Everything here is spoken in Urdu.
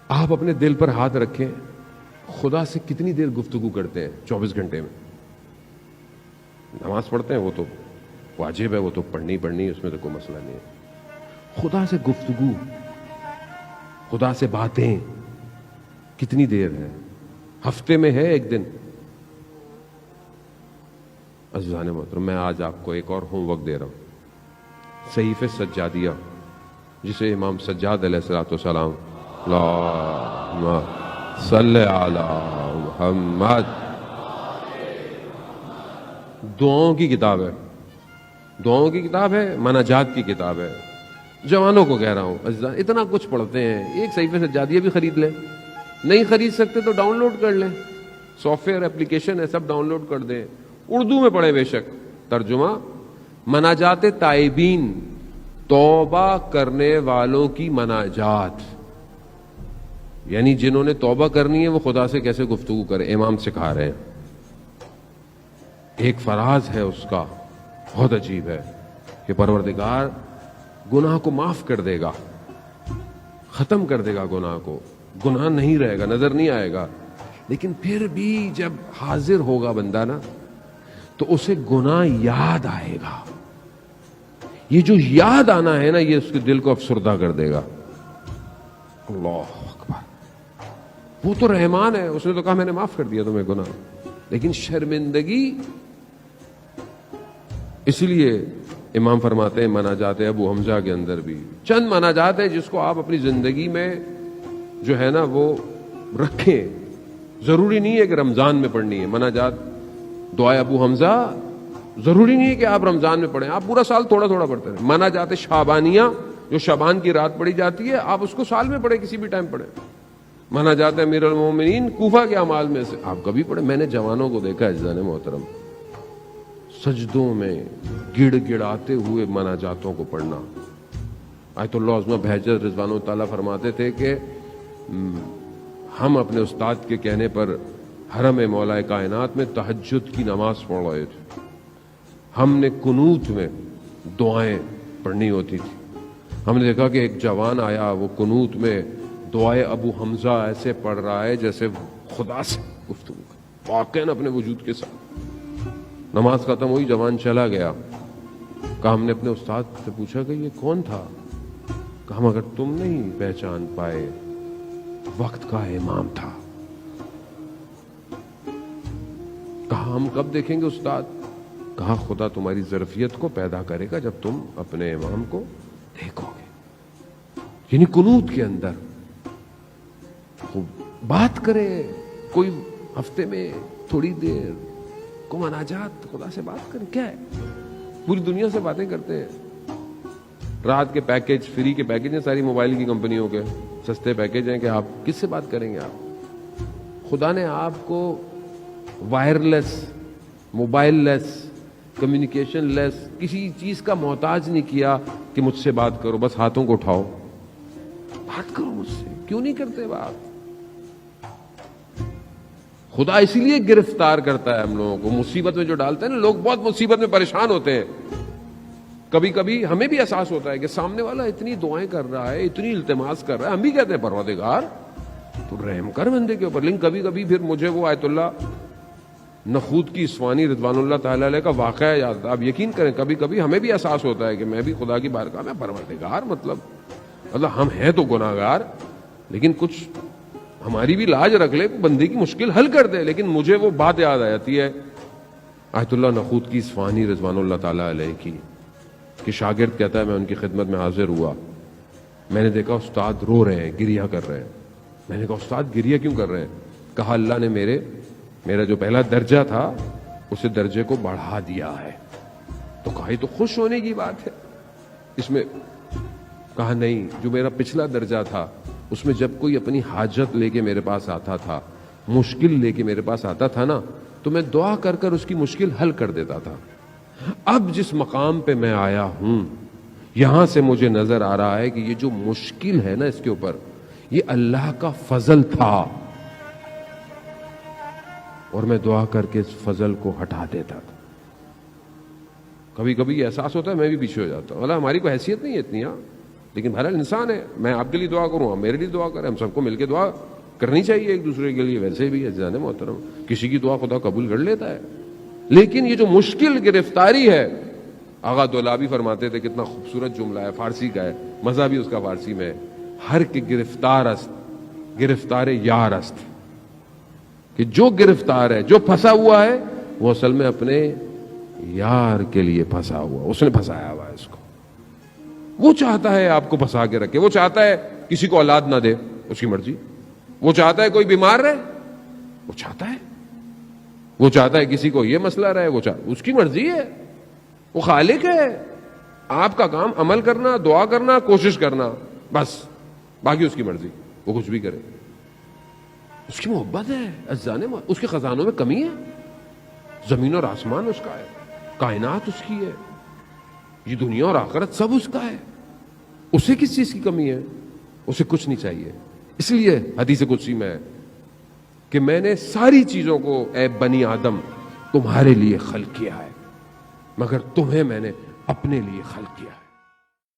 آپ اپنے دل پر ہاتھ رکھیں، خدا سے کتنی دیر گفتگو کرتے ہیں 24 گھنٹے میں؟ نماز پڑھتے ہیں، وہ تو واجب ہے، وہ تو پڑھنی ہے، اس میں تو کوئی مسئلہ نہیں ہے۔ خدا سے گفتگو، خدا سے باتیں کتنی دیر ہے؟ ہفتے میں ہے ایک دن؟ عزیزان محترم، میں آج آپ کو ایک اور ہوم ورک دے رہا ہوں، صحیفہ سجادیہ، جسے امام سجاد علیہ الصلوۃ والسلام اللہم صلی علی محمد، دعاؤں کی کتاب ہے، دعاؤں کی کتاب ہے، مناجات کی کتاب ہے۔ جوانوں کو کہہ رہا ہوں، عزیزان اتنا کچھ پڑھتے ہیں، ایک صحیفہ سجادیہ بھی خرید لیں، نہیں خرید سکتے تو ڈاؤن لوڈ کر لیں، سافٹ ویئر اپلیکیشن ہے، سب ڈاؤن لوڈ کر دیں، اردو میں پڑھیں بے شک، ترجمہ مناجات تائبین، توبہ کرنے والوں کی مناجات، یعنی جنہوں نے توبہ کرنی ہے وہ خدا سے کیسے گفتگو کریں، امام سکھا رہے ہیں۔ ایک فراز ہے اس کا بہت عجیب ہے کہ پروردگار گناہ کو معاف کر دے گا، ختم کر دے گا گناہ کو، گناہ نہیں رہے گا، نظر نہیں آئے گا، لیکن پھر بھی جب حاضر ہوگا بندہ نا تو اسے گناہ یاد آئے گا۔ یہ جو یاد آنا ہے نا، یہ اس کے دل کو افسردہ کر دے گا۔ اللہ اکبر، وہ تو رحمان ہے، اس نے تو کہا میں نے معاف کر دیا تمہیں گناہ، لیکن شرمندگی، اس لیے امام فرماتے ہیں مناجات ابو حمزہ کے اندر بھی چند مناجات ہیں جس کو آپ اپنی زندگی میں جو ہے نا وہ رکھیں۔ ضروری نہیں ہے کہ رمضان میں پڑھنی ہے مناجات، دعائے ابو حمزہ ضروری نہیں ہے کہ آپ رمضان میں پڑھیں، آپ پورا سال تھوڑا تھوڑا پڑھتے رہیں۔ مناجات شعبانیہ جو شعبان کی رات پڑھی جاتی ہے، آپ اس کو سال میں پڑھیں، کسی بھی ٹائم پڑھیں۔ مناجات امیر المومنین کوفہ کے اعمال میں سے آپ کبھی پڑھیں۔ میں نے جوانوں کو دیکھا عزیزان محترم سجدوں میں گڑ گڑاتے ہوئے مناجاتوں کو پڑھنا۔ آیت اللہ عظمہ بہجت رضوان اللہ تعالیٰ فرماتے تھے کہ ہم اپنے استاد کے کہنے پر حرم مولا کائنات میں تہجد کی نماز پڑھ رہے تھے، ہم نے قنوت میں دعائیں پڑھنی ہوتی تھی، ہم نے دیکھا کہ ایک جوان آیا، وہ قنوت میں دعائے ابو حمزہ ایسے پڑھ رہا ہے جیسے خدا سے گفتگو کر، واقعاً اپنے وجود کے ساتھ۔ نماز ختم ہوئی، جوان چلا گیا، کہا ہم نے اپنے استاد سے پوچھا کہ یہ کون تھا؟ کہا مگر تم نہیں پہچان پائے، وقت کا امام تھا۔ کہا ہم کب دیکھیں گے استاد؟ کہا خدا تمہاری ظرفیت کو پیدا کرے گا جب تم اپنے امام کو دیکھو گے۔ یعنی قنوت کے اندر خوب بات کرے، کوئی ہفتے میں تھوڑی دیر کو مناجات، خدا سے بات کریں۔ کیا ہے، پوری دنیا سے باتیں کرتے ہیں، رات کے پیکج، فری کے پیکج ہیں ساری موبائل کی کمپنیوں کے، سستے پیکج ہیں کہ آپ کس سے بات کریں گے؟ آپ خدا نے آپ کو وائرلیس، موبائل لیس، کمیونیکیشن لیس، کسی چیز کا محتاج نہیں کیا کہ مجھ سے بات کرو، بس ہاتھوں کو اٹھاؤ بات کرو مجھ سے۔ کیوں نہیں کرتے بات؟ خدا اسی لیے گرفتار کرتا ہے ہم لوگوں کو، مصیبت میں جو ڈالتا ہے نا، لوگ بہت مصیبت میں پریشان ہوتے ہیں۔ کبھی کبھی ہمیں بھی احساس ہوتا ہے کہ سامنے والا اتنی دعائیں کر رہا ہے، اتنی التماس کر رہا ہے، ہم بھی کہتے ہیں پروردگار تو رحم کر بندے کے اوپر، لیکن کبھی کبھی پھر مجھے وہ آیت اللہ نخود کی اسوانی رضوان اللہ تعالیٰ علیہ کا واقعہ یاد آتا ہے۔ آپ یقین کریں کبھی کبھی ہمیں بھی احساس ہوتا ہے کہ میں بھی خدا کی بارگاہ میں پروردگار، مطلب ہم ہیں تو گناہگار، لیکن کچھ ہماری بھی لاج رکھ لے، بندے کی مشکل حل کر دے۔ لیکن مجھے وہ بات یاد آ جاتی ہے آیت اللہ نخود کی اسفہانی رضوان اللہ تعالیٰ علیہ کی، کہ شاگرد کہتا ہے میں ان کی خدمت میں حاضر ہوا، میں نے دیکھا استاد رو رہے ہیں، گریہ کر رہے ہیں۔ میں نے کہا استاد گریہ کیوں کر رہے ہیں؟ کہا اللہ نے میرا جو پہلا درجہ تھا اسے درجے کو بڑھا دیا ہے۔ تو کہا یہ تو خوش ہونے کی بات ہے اس میں۔ کہا نہیں، جو میرا پچھلا درجہ تھا اس میں جب کوئی اپنی حاجت لے کے میرے پاس آتا تھا، مشکل لے کے میرے پاس آتا تھا نا، تو میں دعا کر کر اس کی مشکل حل کر دیتا تھا۔ اب جس مقام پہ میں آیا ہوں، یہاں سے مجھے نظر آ رہا ہے کہ یہ جو مشکل ہے نا اس کے اوپر، یہ اللہ کا فضل تھا، اور میں دعا کر کے اس فضل کو ہٹا دیتا تھا۔ کبھی کبھی احساس ہوتا ہے میں بھی پیچھے ہو جاتا ہوں، اللہ ہماری کوئی حیثیت نہیں ہے اتنی، لیکن بہرحال انسان ہے, میں آپ کے لیے دعا کروں, آپ میرے لیے دعا کریں, ہم سب کو مل کے دعا کرنی چاہیے ایک دوسرے کے لیے. ویسے بھی عزیزان محترم, کسی کی دعا خدا قبول کر لیتا ہے, لیکن یہ جو مشکل گرفتاری ہے, آغا دولابی فرماتے تھے, کتنا خوبصورت جملہ ہے, فارسی کا ہے, مزہ بھی اس کا فارسی میں ہے, ہر کے گرفتار است گرفتار یار است, کہ جو گرفتار ہے, جو پھنسا ہوا ہے, وہ اصل میں اپنے یار کے لیے پھنسا ہوا, اس نے پھنسایا ہوا ہے اس کو. وہ چاہتا ہے آپ کو پھنسا کے رکھے, وہ چاہتا ہے کسی کو اولاد نہ دے, اس کی مرضی. وہ چاہتا ہے کوئی بیمار رہے, وہ چاہتا ہے. وہ چاہتا ہے کسی کو یہ مسئلہ رہے, اس کی مرضی ہے, وہ خالق ہے. آپ کا کام عمل کرنا, دعا کرنا, کوشش کرنا, بس. باقی اس کی مرضی, وہ کچھ بھی کرے. اس کی محبت ہے عزیزان, اس کے خزانوں میں کمی ہے. زمین اور آسمان اس کا ہے, کائنات اس کی ہے, یہ دنیا اور آخرت سب اس کا ہے. اسے کس چیز کی کمی ہے؟ اسے کچھ نہیں چاہیے. اس لیے حدیث قدسی میں ہے کہ میں نے ساری چیزوں کو اے بنی آدم تمہارے لیے خلق کیا ہے, مگر تمہیں میں نے اپنے لیے خلق کیا ہے.